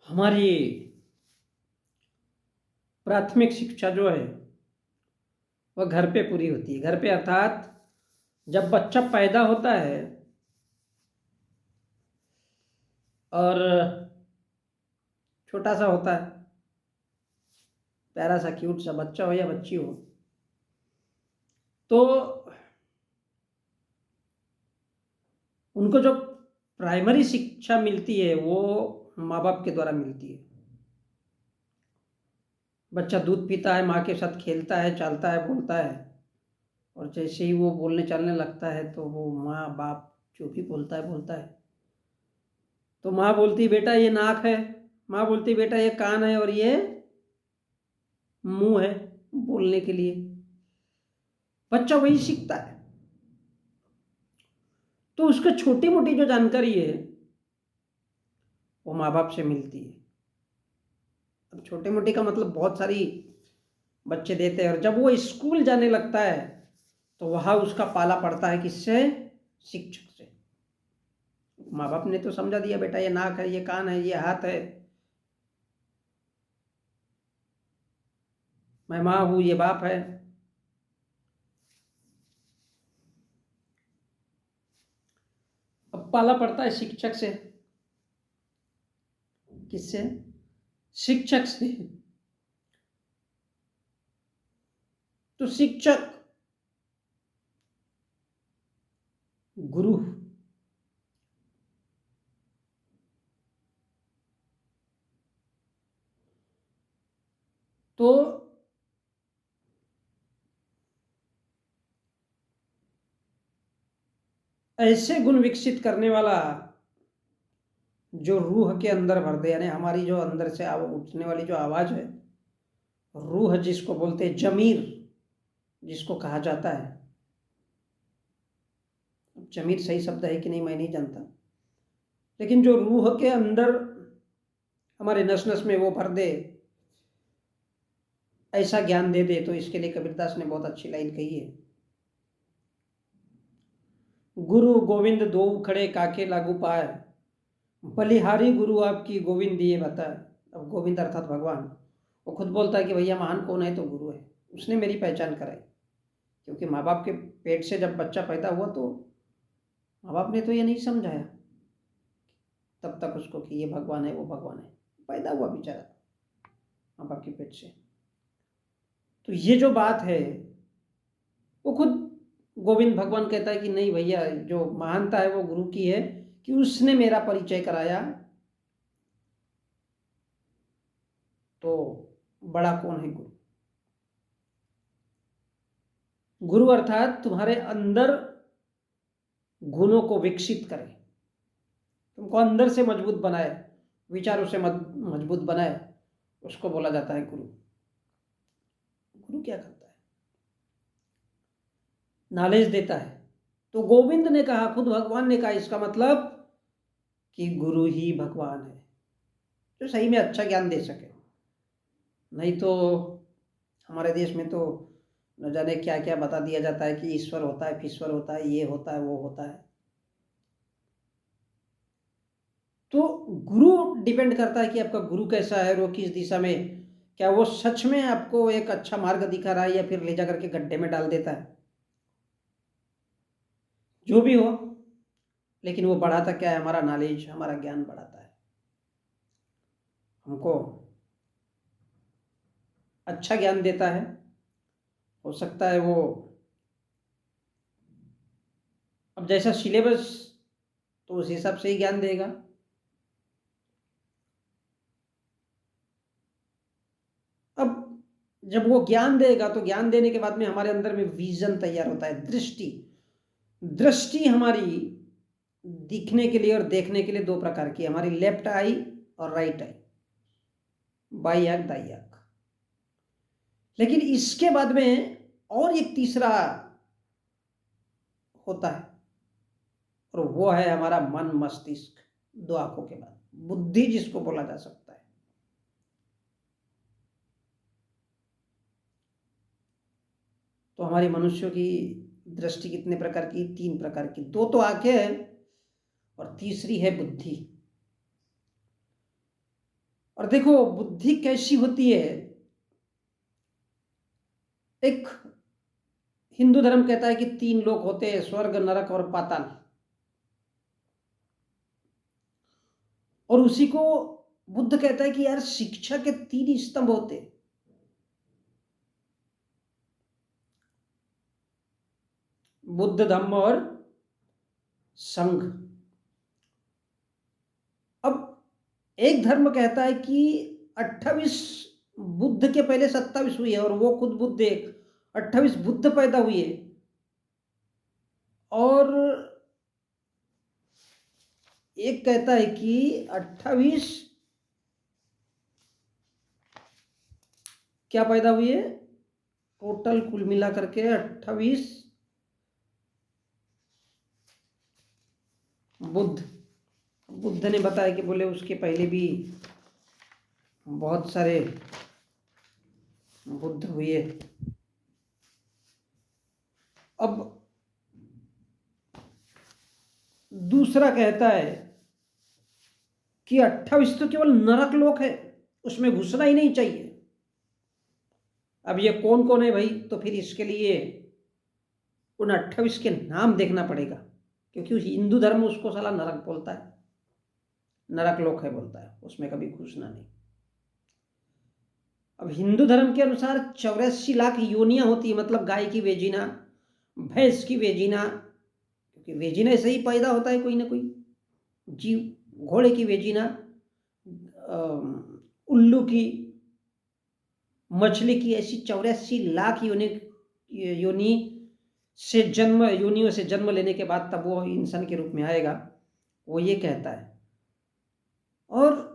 हमारी प्राथमिक शिक्षा जो है वह घर पे पूरी होती है। घर पे अर्थात जब बच्चा पैदा होता है और छोटा सा होता है, प्यारा सा क्यूट सा बच्चा हो या बच्ची हो, तो उनको जो प्राइमरी शिक्षा मिलती है वो माँ बाप के द्वारा मिलती है। बच्चा दूध पीता है, माँ के साथ खेलता है, चलता है, बोलता है, और जैसे ही वो बोलने चलने लगता है तो वो माँ बाप जो भी बोलता है। तो माँ बोलती बेटा ये नाक है, माँ बोलती बेटा ये कान है, और ये मुंह है बोलने के लिए। बच्चा वही सीखता है। तो उसको छोटी मोटी जो जानकारी है वो माँ बाप से मिलती है। अब छोटी मोटी का मतलब बहुत सारी बच्चे देते हैं, और जब वो स्कूल जाने लगता है तो वहां उसका पाला पड़ता है किससे? शिक्षक से। माँ बाप ने तो समझा दिया बेटा ये नाक है, ये कान है, ये हाथ है, मैं माँ हूं, ये बाप है। अब पाला पड़ता है शिक्षक से। किससे? शिक्षक से। तो शिक्षक गुरु तो ऐसे गुण विकसित करने वाला जो रूह के अंदर भर दे, यानी हमारी जो अंदर से उठने वाली जो आवाज है, रूह जिसको बोलते हैं, जमीर जिसको कहा जाता है। जमीर सही शब्द है कि नहीं मैं नहीं जानता, लेकिन जो रूह के अंदर हमारे नस नस में वो भर दे, ऐसा ज्ञान दे दे, तो इसके लिए कबीरदास ने बहुत अच्छी लाइन कही है। गुरु गोविंद दो खड़े काके लागू पाए, बलिहारी गुरु आपकी गोविंद दिए बता। अब गोविंद अर्थात भगवान, वो खुद बोलता है कि भैया महान कौन है? तो गुरु है, उसने मेरी पहचान कराई। क्योंकि माँ बाप के पेट से जब बच्चा पैदा हुआ तो माँ बाप ने तो ये नहीं समझाया तब तक उसको कि ये भगवान है, वो भगवान है। पैदा हुआ बेचारा माँ बाप के पेट से। तो ये जो बात है वो खुद गोविंद भगवान कहता है कि नहीं भैया, जो महानता है वो गुरु की है, कि उसने मेरा परिचय कराया। तो बड़ा कौन है? गुरु। गुरु अर्थात तुम्हारे अंदर गुणों को विकसित करे, तुमको अंदर से मजबूत बनाए, विचारों से मजबूत बनाए, उसको बोला जाता है गुरु। गुरु क्या करता है? नॉलेज देता है। तो गोविंद ने कहा, खुद भगवान ने कहा, इसका मतलब कि गुरु ही भगवान है जो सही में अच्छा ज्ञान दे सके। नहीं तो हमारे देश में तो न जाने क्या क्या बता दिया जाता है कि ईश्वर होता है, फीश्वर होता है, ये होता है, वो होता है। तो गुरु डिपेंड करता है कि आपका गुरु कैसा है, वो किस दिशा में, क्या वो सच में आपको एक अच्छा मार्ग दिखा रहा है या फिर ले जाकर के गड्ढे में डाल देता है। जो भी हो, लेकिन वो बढ़ाता क्या है? हमारा नॉलेज, हमारा ज्ञान बढ़ाता है। हमको अच्छा ज्ञान देता है। हो सकता है वो अब जैसा सिलेबस, तो उस हिसाब से ही ज्ञान देगा। अब जब वो ज्ञान देगा तो ज्ञान देने के बाद में हमारे अंदर में विजन तैयार होता है, दृष्टि। दृष्टि हमारी दिखने के लिए और देखने के लिए दो प्रकार की, हमारी लेफ्ट आई और राइट आई, बाई आंख दाई आंख। लेकिन इसके बाद में और एक तीसरा होता है, और वो है हमारा मन मस्तिष्क, दो आंखों के बाद बुद्धि जिसको बोला जा सकता है। तो हमारी मनुष्यों की दृष्टि कितने प्रकार की? तीन प्रकार की। दो तो आंखें हैं और तीसरी है बुद्धि। और देखो बुद्धि कैसी होती है। एक हिंदू धर्म कहता है कि 3 लोक होते हैं, स्वर्ग, नरक और पाताल। और उसी को बुद्ध कहता है कि यार शिक्षा के 3 स्तंभ होते हैं, बुद्ध, धम्म और संघ। अब एक धर्म कहता है कि 28 बुद्ध के पहले 27 हुए और वो खुद बुद्ध एक, 28 बुद्ध पैदा हुए। और एक कहता है कि 28 क्या पैदा हुए, टोटल कुल मिला करके 28 बुद्ध ने बताया कि बोले उसके पहले भी बहुत सारे बुद्ध हुए। अब दूसरा कहता है कि 28 तो केवल नरक लोक है, उसमें घुसना ही नहीं चाहिए। अब ये कौन कौन है भाई, तो फिर इसके लिए उन 28 के नाम देखना पड़ेगा, क्योंकि हिंदू धर्म उसको साला नरक बोलता है, नरक लोक है बोलता है, उसमें कभी घुसना नहीं। अब हिंदू धर्म के अनुसार 84 लाख योनियां होती है, मतलब गाय की वेजिना, भैंस की वेजिना, क्योंकि वेजिना से ही पैदा होता है कोई ना कोई जीव, घोड़े की वेजिना, उल्लू की, मछली की, ऐसी 84 लाख योनि से जन्म, योनियों से जन्म लेने के बाद तब वो इंसान के रूप में आएगा, वो ये कहता है। और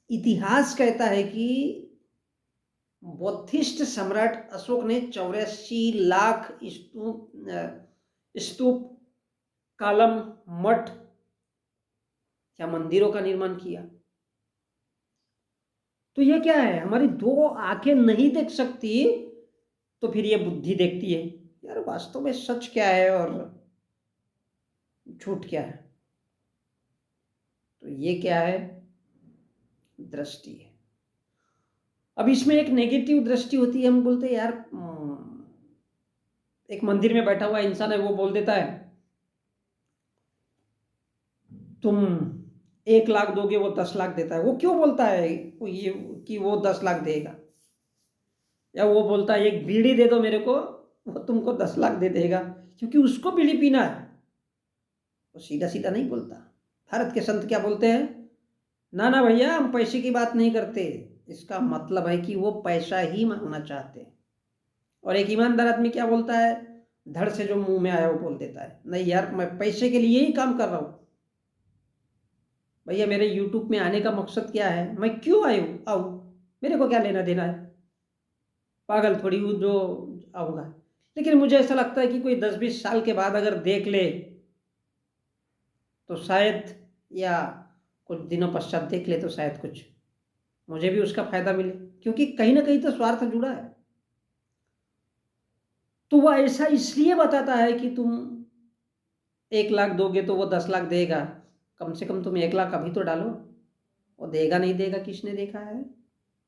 इतिहास कहता है कि बौद्धिस्ट सम्राट अशोक ने 84 लाख स्तूप, कालम, मठ या मंदिरों का निर्माण किया। तो ये क्या है, हमारी 2 आंखें नहीं देख सकती, तो फिर ये बुद्धि देखती है यार वास्तव में सच क्या है और झूठ क्या है। तो ये क्या है, दृष्टि है। अब इसमें एक नेगेटिव दृष्टि होती है, हम बोलते हैं यार एक मंदिर में बैठा हुआ इंसान है, वो बोल देता है तुम 1 लाख दोगे, वो 10 लाख देता है। वो क्यों बोलता है ये कि वो 10 लाख देगा, या वो बोलता है एक बीड़ी दे दो मेरे को, वो तुमको 10 लाख दे देगा, क्योंकि उसको बीड़ी पीना है। वो सीधा सीधा नहीं बोलता। भारत के संत क्या बोलते हैं, ना ना भैया हम पैसे की बात नहीं करते, इसका मतलब है कि वो पैसा ही मांगना चाहते हैं। और एक ईमानदार आदमी क्या बोलता है, धड़ से जो मुंह में आया वो बोल देता है, नहीं यार मैं पैसे के लिए ही काम कर रहा हूं। भैया मेरे यूट्यूब में आने का मकसद क्या है, मैं क्यों आऊं, मेरे को क्या लेना देना है, पागल थोड़ी हूँ जो आऊँगा। लेकिन मुझे ऐसा लगता है कि कोई 10-20 साल के बाद अगर देख ले तो शायद, या कुछ दिनों पश्चात देख ले तो शायद कुछ मुझे भी उसका फायदा मिले, क्योंकि कहीं ना कहीं तो स्वार्थ जुड़ा है। तो वह ऐसा इसलिए बताता है कि तुम 1 लाख दोगे तो वो 10 लाख देगा, कम से कम तुम 1 लाख अभी तो डालो। वो देगा नहीं देगा किसने देखा है,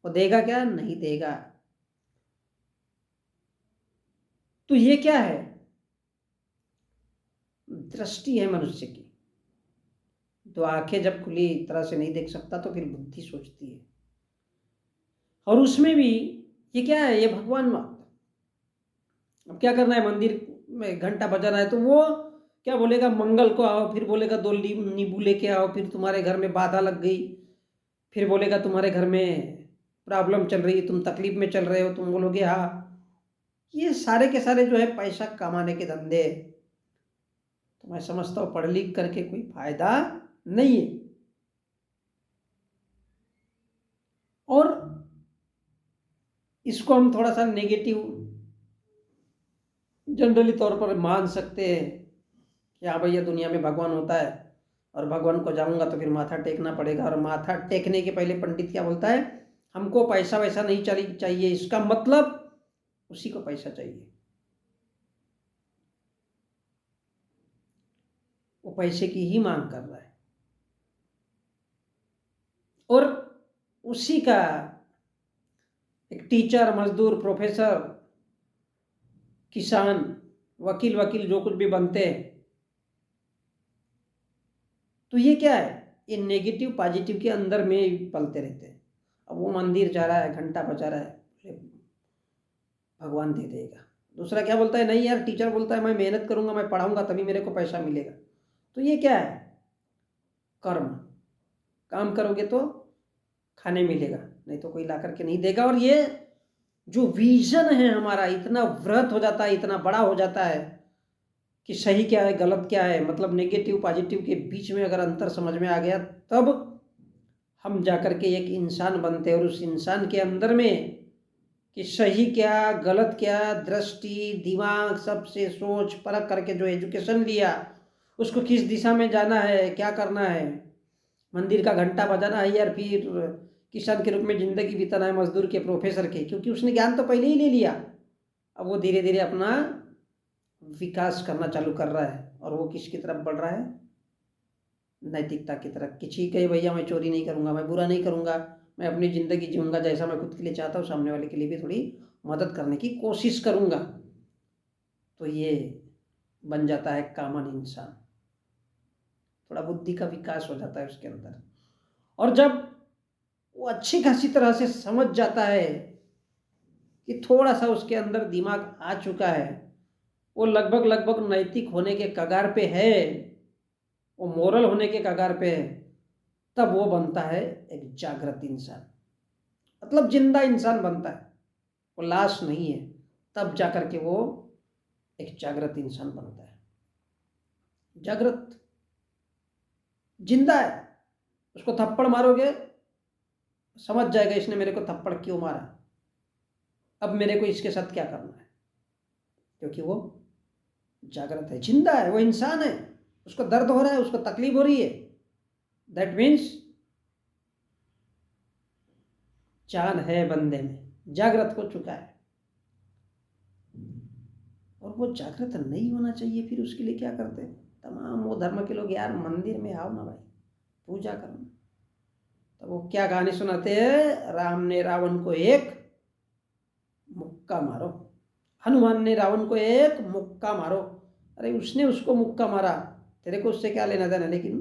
वो देगा क्या, नहीं देगा। तो ये क्या है, दृष्टि है मनुष्य की। तो आंखें जब खुली तरह से नहीं देख सकता तो फिर बुद्धि सोचती है। और उसमें भी ये क्या है, ये भगवान मानता। अब क्या करना है, मंदिर में घंटा बजाना है तो वो क्या बोलेगा, मंगल को आओ, फिर बोलेगा 2 नींबू लेके आओ, फिर तुम्हारे घर में बाधा लग गई, फिर बोलेगा तुम्हारे घर में प्रॉब्लम चल रही है, तुम तकलीफ में चल रहे हो, तुम बोलोगे हाँ। ये सारे के सारे जो है पैसा कमाने के धंधे। तो मैं समझता हूँ पढ़ लिख करके कोई फायदा नहीं है। और इसको हम थोड़ा सा नेगेटिव जनरली तौर पर मान सकते हैं कि हाँ भैया दुनिया में भगवान होता है, और भगवान को जाऊंगा तो फिर माथा टेकना पड़ेगा, और माथा टेकने के पहले पंडित क्या बोलता है, हमको पैसा वैसा नहीं चाहिए, इसका मतलब उसी को पैसा चाहिए। वो पैसे की ही मांग कर रहा है। उसी का एक टीचर, मजदूर, प्रोफेसर, किसान, वकील वकील जो कुछ भी बनते हैं, तो ये क्या है, ये नेगेटिव पॉजिटिव के अंदर में पलते रहते हैं। अब वो मंदिर जा रहा है, घंटा बजा रहा है, भगवान दे देगा। दूसरा क्या बोलता है, नहीं यार, टीचर बोलता है मैं मेहनत करूंगा, मैं पढ़ाऊंगा तभी मेरे को पैसा मिलेगा। तो ये क्या है, कर्म। काम करोगे तो खाने मिलेगा, नहीं तो कोई ला करके नहीं देगा। और ये जो विजन है हमारा इतना वृहत हो जाता है, इतना बड़ा हो जाता है कि सही क्या है गलत क्या है, मतलब नेगेटिव पॉजिटिव के बीच में अगर अंतर समझ में आ गया, तब हम जाकर के एक इंसान बनते हैं। और उस इंसान के अंदर में कि सही क्या गलत क्या, दृष्टि, दिमाग, सबसे सोच परख करके जो एजुकेशन लिया, उसको किस दिशा में जाना है, क्या करना है, मंदिर का घंटा बजाना है या फिर किसान के रूप में जिंदगी बिताना है, मजदूर के, प्रोफेसर के, क्योंकि उसने ज्ञान तो पहले ही ले लिया। अब वो धीरे धीरे अपना विकास करना चालू कर रहा है। और वो किसकी तरफ बढ़ रहा है, नैतिकता की तरफ। किसी कहे भैया मैं चोरी नहीं करूंगा, मैं बुरा नहीं करूंगा, मैं अपनी ज़िंदगी जीऊँगा जैसा मैं खुद के लिए चाहता हूँ, सामने वाले के लिए भी थोड़ी मदद करने की कोशिश करूँगा, तो ये बन जाता है कॉमन इंसान। थोड़ा बुद्धि का विकास हो जाता है उसके अंदर। और जब वो अच्छी खासी तरह से समझ जाता है कि थोड़ा सा उसके अंदर दिमाग आ चुका है, वो लगभग लगभग नैतिक होने के कगार पे है, वो मोरल होने के कगार पे है, तब वो बनता है एक जागृत इंसान, मतलब जिंदा इंसान बनता है। वो लाश नहीं है, तब जाकर के वो एक जागृत इंसान बनता है। जागृत जिंदा है, उसको थप्पड़ मारोगे समझ जाएगा इसने मेरे को थप्पड़ क्यों मारा, अब मेरे को इसके साथ क्या करना है, क्योंकि वो जागृत है, जिंदा है, वो इंसान है, उसको दर्द हो रहा है, उसको तकलीफ हो रही है, दैट मीन्स जान है बंदे में, जागृत हो चुका है। और वो जागृत नहीं होना चाहिए, फिर उसके लिए क्या करते हैं तमाम वो धर्म के लोग, यार मंदिर में आओ ना भाई, पूजा करो। तो वो क्या कहानी सुनाते हैं, राम ने रावण को एक मुक्का मारो, हनुमान ने रावण को एक मुक्का मारो। अरे उसने उसको मुक्का मारा, तेरे को उससे क्या लेना देना। लेकिन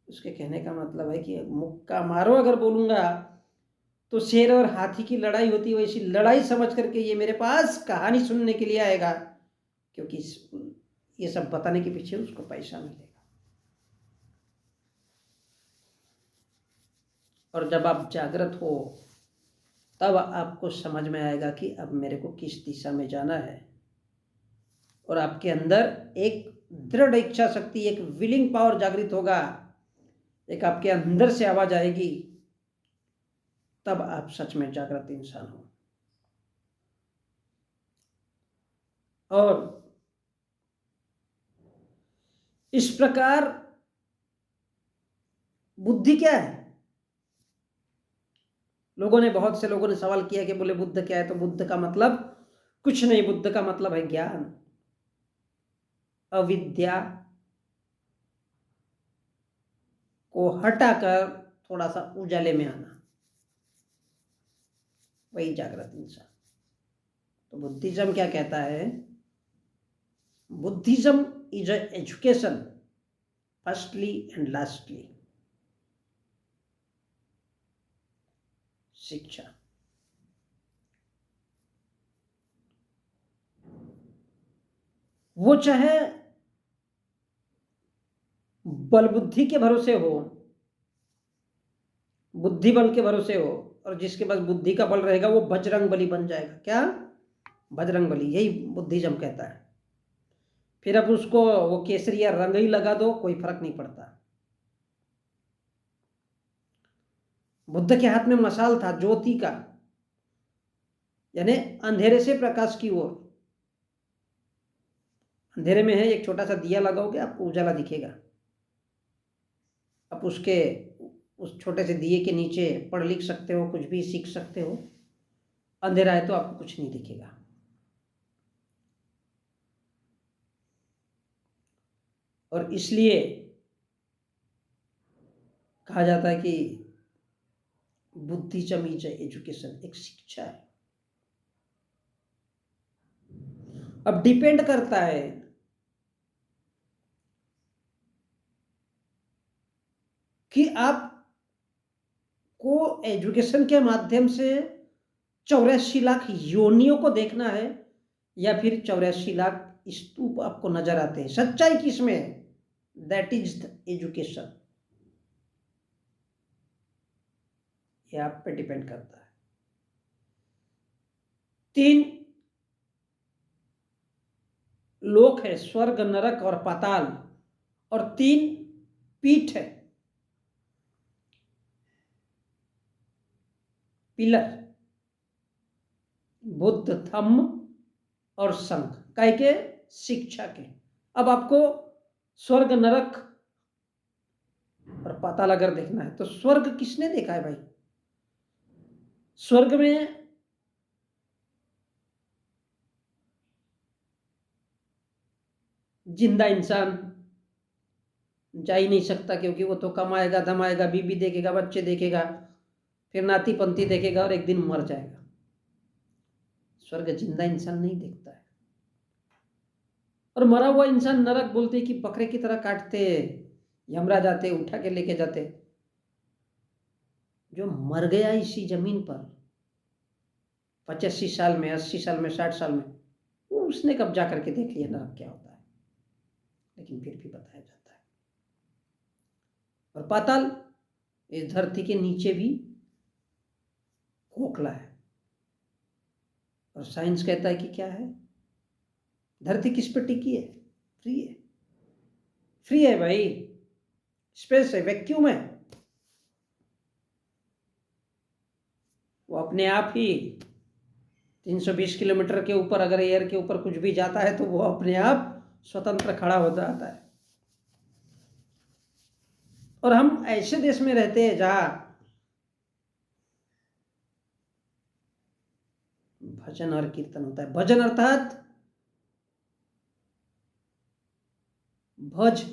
उसके कहने का मतलब है कि मुक्का मारो अगर बोलूंगा तो शेर और हाथी की लड़ाई होती है, वैसी लड़ाई समझ करके ये मेरे पास कहानी सुनने के लिए आएगा, क्योंकि ये सब बताने के पीछे उसको पैसा मिलेगा। और जब आप जागृत हो तब आपको समझ में आएगा कि अब मेरे को किस दिशा में जाना है। और आपके अंदर एक दृढ़ इच्छा शक्ति, एक विलिंग पावर जागृत होगा, एक आपके अंदर से आवाज आएगी, तब आप सच में जागृत इंसान हो। और इस प्रकार बुद्धि क्या है, बहुत से लोगों ने सवाल किया कि बोले बुद्ध क्या है, तो बुद्ध का मतलब कुछ नहीं, बुद्ध का मतलब है ज्ञान, अविद्या को हटाकर थोड़ा सा उजाले में आना, वही जागृत इंसान। तो बुद्धिज्म क्या कहता है, Buddhism is education firstly and lastly, शिक्षा। वो चाहे बल बुद्धि के भरोसे हो, बुद्धि बल के भरोसे हो, और जिसके पास बुद्धि का बल रहेगा वो बजरंग बली बन जाएगा। क्या, बजरंग बली, यही बुद्धिज्म कहता है। फिर अब उसको वो केसरिया रंग ही लगा दो, कोई फर्क नहीं पड़ता। बुद्ध के हाथ में मशाल था ज्योति का, यानी अंधेरे से प्रकाश की ओर। अंधेरे में है, एक छोटा सा दिया लगाओगे आपको उजाला दिखेगा। आप उसके उस छोटे से दिए के नीचे पढ़ लिख सकते हो, कुछ भी सीख सकते हो। अंधेरा है तो आपको कुछ नहीं दिखेगा। और इसलिए कहा जाता है कि बुद्धिज्म इज एजुकेशन, एक शिक्षा है। अब डिपेंड करता है कि आप को एजुकेशन के माध्यम से 84 लाख योनियों को देखना है या फिर 84 लाख स्तूप आपको नजर आते हैं। सच्चाई किसमें है? That is the education. ये आप पे डिपेंड करता है। 3 लोक है, स्वर्ग, नरक और पाताल, और 3 पीठ है, पिलर, बुद्ध, धम्म और संघ, काय के? शिक्षा के। अब आपको स्वर्ग, नरक और पाताल अगर देखना है तो स्वर्ग किसने देखा है भाई? स्वर्ग में जिंदा इंसान जा ही नहीं सकता, क्योंकि वो तो कमाएगा, धमाएगा, बीबी देखेगा, बच्चे देखेगा, फिर नाती पंथी देखेगा और एक दिन मर जाएगा। स्वर्ग जिंदा इंसान नहीं देखता है। और मरा हुआ इंसान नरक बोलते कि बकरे की तरह काटते, यमराज आते, उठा के लेके जाते। जो मर गया इसी जमीन पर 85 साल में, 80 साल में, 60 साल में, वो उसने कब जा करके देख लिया नरक क्या होता है, लेकिन फिर भी बताया जाता है। और पाताल इस धरती के नीचे भी खोखला है, और साइंस कहता है कि क्या है? धरती किस पे टिकी है? फ्री है। फ्री है भाई, स्पेस है, वैक्यूम है। वो अपने आप ही 320 किलोमीटर के ऊपर अगर एयर के ऊपर कुछ भी जाता है तो वो अपने आप स्वतंत्र खड़ा हो जाता है। और हम ऐसे देश में रहते हैं जहां भजन और कीर्तन होता है। भजन अर्थात भज,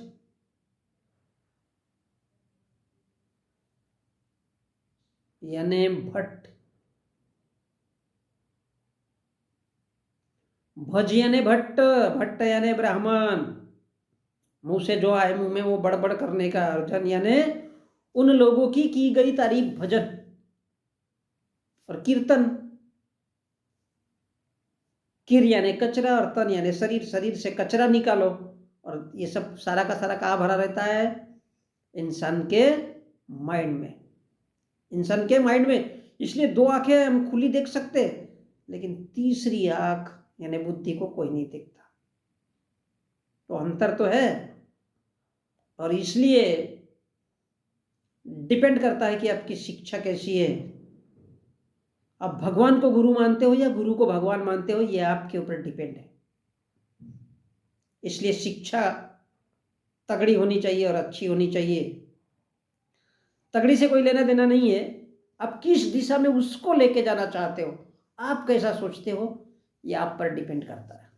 यानी भट्ट, भज यानी भट्ट, भट्ट यानी ब्राह्मण, मुंह से जो आए मुंह में वो बड़बड़ करने का। अर्जन यानी उन लोगों की गई तारीफ भजन। और कीर्तन, किर यानी कचरा और तन यानी शरीर, शरीर से कचरा निकालो। और ये सब सारा का सारा कहाँ भरा रहता है? इंसान के माइंड में। इंसान के माइंड में। इसलिए 2 आंखें हम खुली देख सकते, लेकिन तीसरी आंख यानी बुद्धि को कोई नहीं देखता। तो अंतर तो है। और इसलिए डिपेंड करता है कि आपकी शिक्षा कैसी है। आप भगवान को गुरु मानते हो या गुरु को भगवान मानते हो, ये आपके ऊपर डिपेंड है। इसलिए शिक्षा तगड़ी होनी चाहिए और अच्छी होनी चाहिए। तगड़ी से कोई लेना देना नहीं है, आप किस दिशा में उसको लेके जाना चाहते हो, आप कैसा सोचते हो, ये आप पर डिपेंड करता है।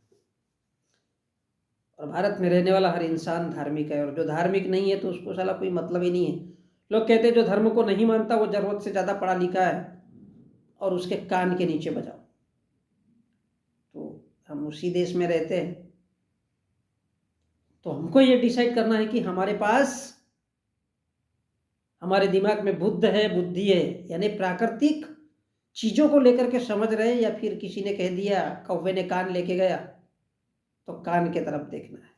और भारत में रहने वाला हर इंसान धार्मिक है, और जो धार्मिक नहीं है तो उसको साला कोई मतलब ही नहीं है। लोग कहते हैं जो धर्म को नहीं मानता वो जरूरत से ज़्यादा पढ़ा लिखा है, और उसके कान के नीचे बजाओ। तो हम उसी देश में रहते हैं, तो हमको ये डिसाइड करना है कि हमारे पास, हमारे दिमाग में बुद्ध है, बुद्धि है, यानी प्राकृतिक चीजों को लेकर के समझ रहे हैं, या फिर किसी ने कह दिया, कौवे ने कान लेके गया तो कान के तरफ देखना है।